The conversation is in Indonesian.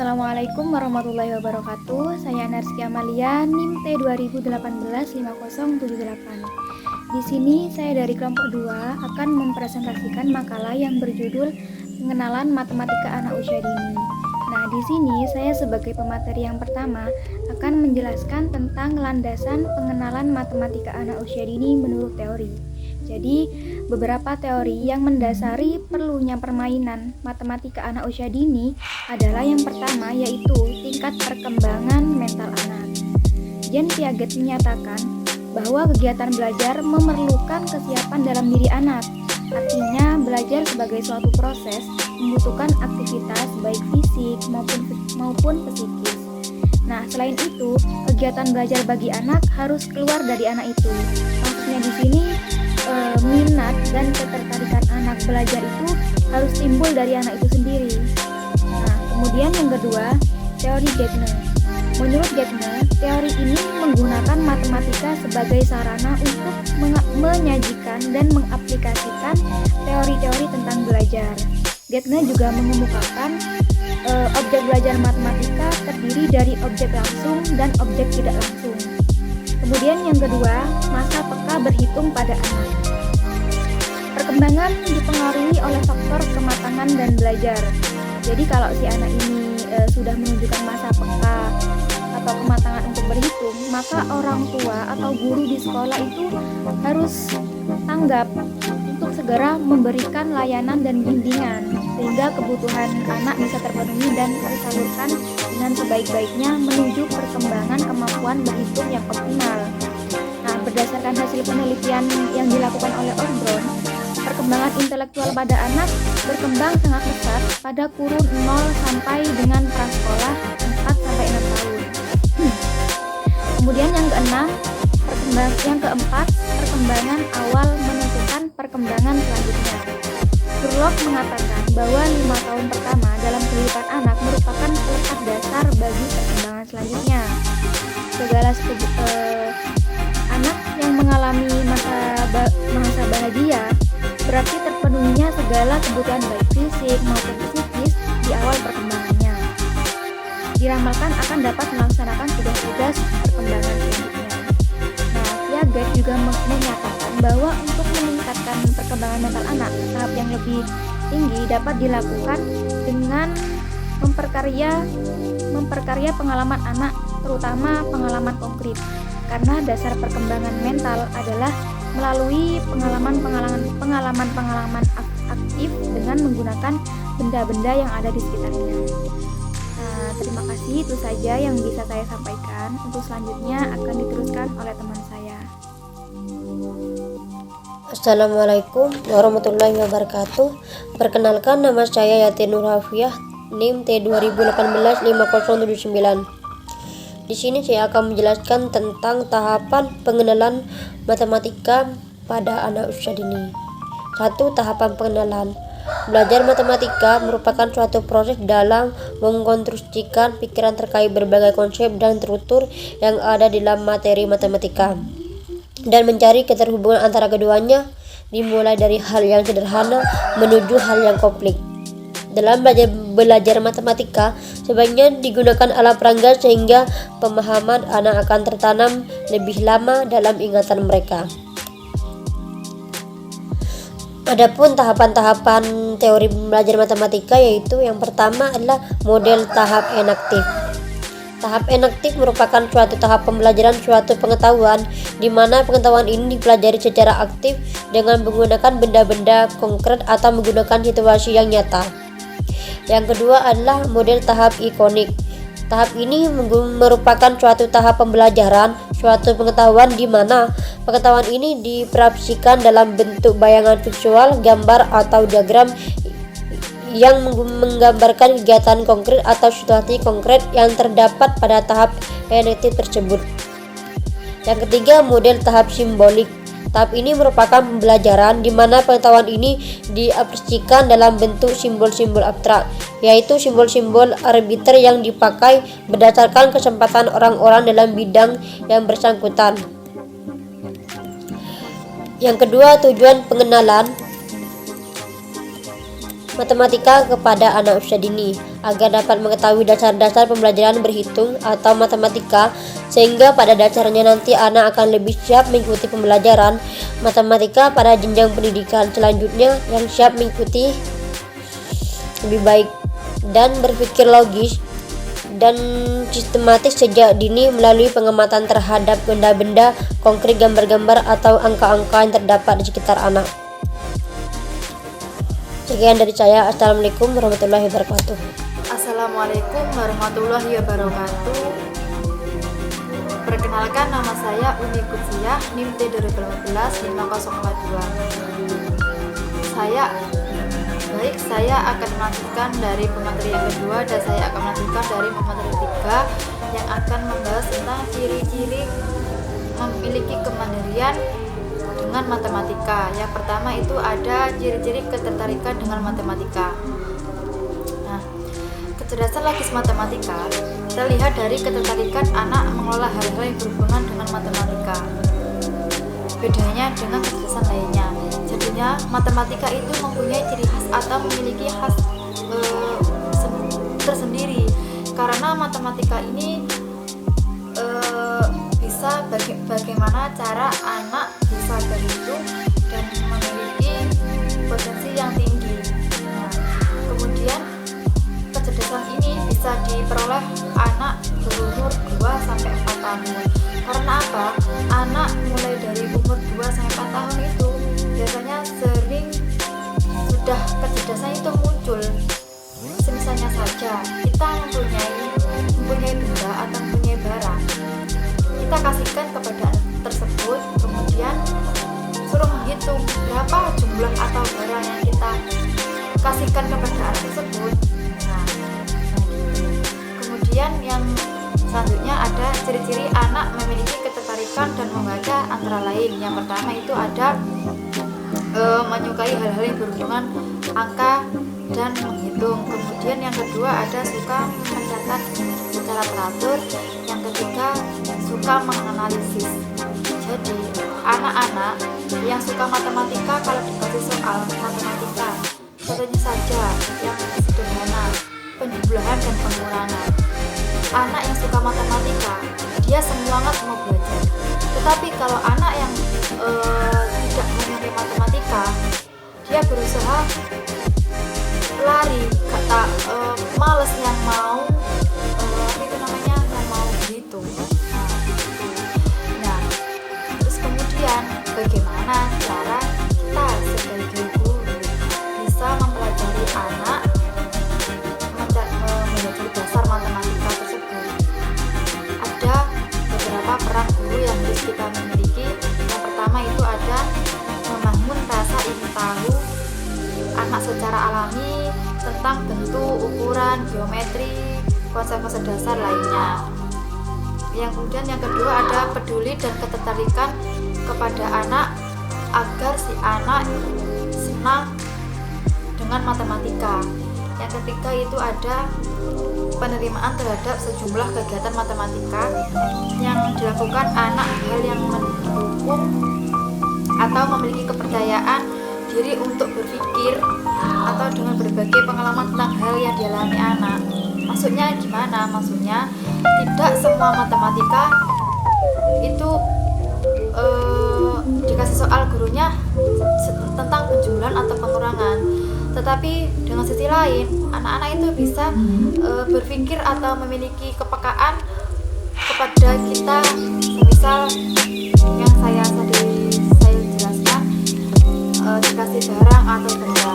Assalamualaikum warahmatullahi wabarakatuh. Saya Narski Amalia, NIM T2018-5078. Di sini saya dari kelompok 2 akan mempresentasikan makalah yang berjudul Pengenalan Matematika Anak Usia Dini. Nah, di sini saya sebagai pemateri yang pertama akan menjelaskan tentang landasan pengenalan matematika anak usia dini menurut teori. Jadi, beberapa teori yang mendasari perlunya permainan matematika anak usia dini adalah yang pertama yaitu tingkat perkembangan mental anak. Jean Piaget menyatakan bahwa kegiatan belajar memerlukan kesiapan dalam diri anak. Artinya, belajar sebagai suatu proses membutuhkan aktivitas baik fisik maupun psikis. Nah, selain itu, kegiatan belajar bagi anak harus keluar dari anak itu. Maksudnya di sini minat dan ketertarikan anak belajar itu harus timbul dari anak itu sendiri. Nah, kemudian yang kedua, teori Getner. Menurut Getner, teori ini menggunakan matematika sebagai sarana untuk menyajikan dan mengaplikasikan teori-teori tentang belajar. Getner juga mengemukakan objek belajar matematika terdiri dari objek langsung dan objek tidak langsung. Kemudian yang kedua, masa peka berhitung pada anak. Perkembangan dipengaruhi oleh faktor kematangan dan belajar. Jadi kalau si anak ini sudah menunjukkan masa peka atau kematangan untuk berhitung, maka orang tua atau guru di sekolah itu harus tanggap untuk segera memberikan layanan dan bimbingan sehingga kebutuhan anak bisa terpenuhi dan tersalurkan dengan sebaik-baiknya menuju perkembangan kemampuan berhitung yang optimal. Nah, berdasarkan hasil penelitian yang dilakukan oleh Orbrun, perkembangan intelektual pada anak berkembang sangat pesat pada kurun 0 sampai dengan prasekolah 4 sampai 6 tahun. Kemudian yang keempat, perkembangan awal menentukan perkembangan selanjutnya. Burlock mengatakan bahwa 5 tahun pertama dalam kehidupan anak merupakan pelekat dasar bagi perkembangan selanjutnya. Segala anak yang mengalami masa bahagia berarti terpenuhinya segala kebutuhan baik fisik maupun psikis di awal perkembangannya. Diramalkan akan dapat melaksanakan tugas-tugas perkembangan selanjutnya. Nah, Piaget juga menyatakan bahwa untuk meningkatkan perkembangan mental anak ke tahap yang lebih tinggi dapat dilakukan dengan memperkarya pengalaman anak, terutama pengalaman konkret. Karena dasar perkembangan mental adalah melalui pengalaman aktif dengan menggunakan benda-benda yang ada di sekitarnya. Nah, terima kasih, itu saja yang bisa saya sampaikan. Untuk selanjutnya akan diteruskan oleh teman saya. Assalamualaikum warahmatullahi wabarakatuh. Perkenalkan, nama saya Yati Nur Hafiah, NIM T2018-5079. Di sini saya akan menjelaskan tentang tahapan pengenalan matematika pada anak usia dini. 1. Tahapan pengenalan. Belajar matematika merupakan suatu proses dalam mengkonstruksikan pikiran terkait berbagai konsep dan struktur yang ada dalam materi matematika dan mencari keterhubungan antara keduanya, dimulai dari hal yang sederhana menuju hal yang kompleks. Dalam belajar matematika, sebaiknya digunakan alat peraga sehingga pemahaman anak akan tertanam lebih lama dalam ingatan mereka. Adapun tahapan-tahapan teori belajar matematika, yaitu yang pertama adalah model tahap enaktif. Tahap enaktif merupakan suatu tahap pembelajaran suatu pengetahuan di mana pengetahuan ini dipelajari secara aktif dengan menggunakan benda-benda konkret atau menggunakan situasi yang nyata. Yang kedua adalah model tahap ikonik. Tahap ini merupakan suatu tahap pembelajaran suatu pengetahuan di mana pengetahuan ini dipresentasikan dalam bentuk bayangan visual, gambar atau diagram yang menggambarkan kegiatan konkret atau situasi konkret yang terdapat pada tahap enaktif tersebut. Yang ketiga, model tahap simbolik. Tahap ini merupakan pembelajaran di mana pengetahuan ini diaplikasikan dalam bentuk simbol-simbol abstrak, yaitu simbol-simbol arbiter yang dipakai berdasarkan kesempatan orang-orang dalam bidang yang bersangkutan. Yang kedua, tujuan pengenalan. matematika kepada anak usia dini agar dapat mengetahui dasar-dasar pembelajaran berhitung atau matematika, sehingga pada dasarnya nanti anak akan lebih siap mengikuti pembelajaran matematika pada jenjang pendidikan selanjutnya yang siap mengikuti lebih baik dan berpikir logis dan sistematis sejak dini melalui pengamatan terhadap benda-benda konkret, gambar-gambar atau angka-angka yang terdapat di sekitar anak. Sekian dari saya. Assalamualaikum warahmatullahi wabarakatuh. Assalamualaikum warahmatullahi wabarakatuh. Perkenalkan, nama saya Umi Kutsiah, NIM T 2015 5042. Saya akan melanjutkan dari pemateri yang kedua, dan saya akan melanjutkan dari pemateri ketiga yang akan membahas tentang ciri-ciri memiliki kemandirian dengan matematika. Yang pertama itu ada ciri-ciri ketertarikan dengan matematika. Nah, kecerdasan logis matematika terlihat dari ketertarikan anak mengelola hal-hal yang berhubungan dengan matematika. Bedanya dengan kecerdasan lainnya, jadinya matematika itu mempunyai ciri khas atau memiliki khas tersendiri, karena matematika ini bisa bagaimana cara anak bisa berhitung dan memiliki potensi yang tinggi. Nah, kemudian kecerdasan ini bisa diperoleh anak berumur 2-4 tahun. Karena apa? Anak mulai dari umur 2-4 tahun itu biasanya sering sudah kecerdasan itu muncul. Misalnya saja kita mempunyai benda atau mempunyai barang, kita kasihkan kepada anak tersebut, kemudian suruh menghitung berapa jumlah atau barang yang kita kasihkan kepada anak tersebut. Nah, kemudian yang selanjutnya ada ciri-ciri anak memiliki ketertarikan dan membaca antara lain. Yang pertama itu ada menyukai hal-hal yang berhubungan angka dan menghitung. Kemudian yang kedua ada suka mencatat secara teratur. Yang ketiga suka menganalisis. Jadi anak-anak yang suka matematika kalau dikasih soal matematika, contohnya saja yang sederhana, penjumlahan dan pengurangan. Anak yang suka matematika dia semangat mau belajar. Tetapi kalau anak yang tidak menyukai matematika, dia berusaha lari, kata males yang mau yang mau berhitung. Nah, terus kemudian bagaimana cara kita sebagai guru bisa mempelajari anak mempelajari dasar matematika tersebut? Ada beberapa peran guru yang harus kita miliki. Yang pertama itu ada membangun rasa ingin tahu anak secara alami tentang bentuk, ukuran, geometri, konsep-konsep dasar lainnya. Kemudian yang kedua ada peduli dan ketertarikan kepada anak agar si anak senang dengan matematika. Yang ketiga itu ada penerimaan terhadap sejumlah kegiatan matematika yang dilakukan anak, hal yang mendukung atau memiliki kepercayaan diri untuk berpikir atau dengan berbagai pengalaman tentang hal yang dialami anak. Maksudnya gimana? Maksudnya tidak semua matematika itu dikasih soal gurunya tentang penjumlahan atau pengurangan, tetapi dengan sisi lain anak-anak itu bisa berpikir atau memiliki kepekaan kepada kita. Misal yang saya jelaskan, dikasih barang atau benda,